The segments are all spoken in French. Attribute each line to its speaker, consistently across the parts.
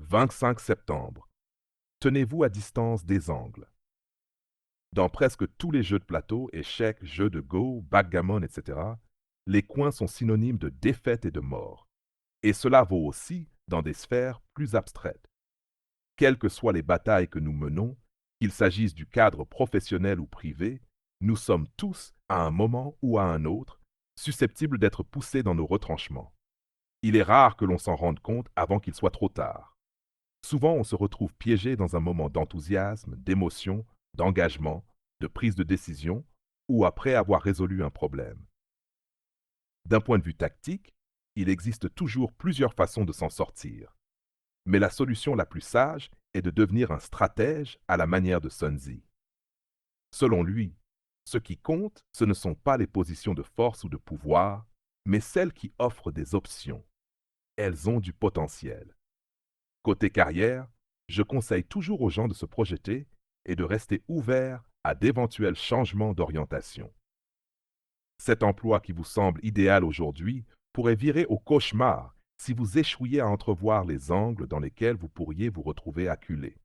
Speaker 1: 25 septembre. Tenez-vous à distance des angles. Dans presque tous les jeux de plateau, échecs, jeux de Go, backgammon, etc., les coins sont synonymes de défaite et de mort. Et cela vaut aussi dans des sphères plus abstraites. Quelles que soient les batailles que nous menons, qu'il s'agisse du cadre professionnel ou privé, nous sommes tous, à un moment ou à un autre, susceptibles d'être poussés dans nos retranchements. Il est rare que l'on s'en rende compte avant qu'il soit trop tard. Souvent, on se retrouve piégé dans un moment d'enthousiasme, d'émotion, d'engagement, de prise de décision, ou après avoir résolu un problème. D'un point de vue tactique, il existe toujours plusieurs façons de s'en sortir. Mais la solution la plus sage est de devenir un stratège à la manière de Sun Tzu. Selon lui, ce qui compte, ce ne sont pas les positions de force ou de pouvoir, mais celles qui offrent des options. Elles ont du potentiel. Côté carrière, je conseille toujours aux gens de se projeter et de rester ouverts à d'éventuels changements d'orientation. Cet emploi qui vous semble idéal aujourd'hui pourrait virer au cauchemar si vous échouiez à entrevoir les angles dans lesquels vous pourriez vous retrouver acculé.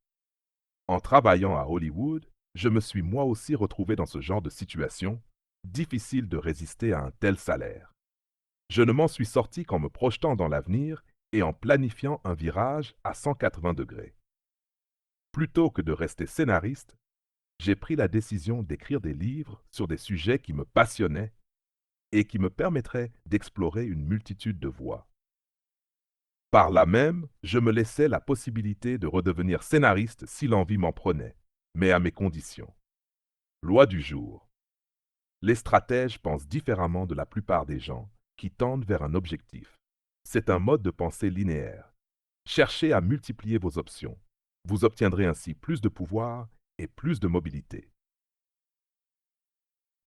Speaker 1: En travaillant à Hollywood, je me suis moi aussi retrouvé dans ce genre de situation, difficile de résister à un tel salaire. Je ne m'en suis sorti qu'en me projetant dans l'avenir et en planifiant un virage à 180 degrés. Plutôt que de rester scénariste, j'ai pris la décision d'écrire des livres sur des sujets qui me passionnaient et qui me permettraient d'explorer une multitude de voies. Par là même, je me laissais la possibilité de redevenir scénariste si l'envie m'en prenait, mais à mes conditions. Loi du jour. Les stratèges pensent différemment de la plupart des gens qui tendent vers un objectif. C'est un mode de pensée linéaire. Cherchez à multiplier vos options. Vous obtiendrez ainsi plus de pouvoir et plus de mobilité.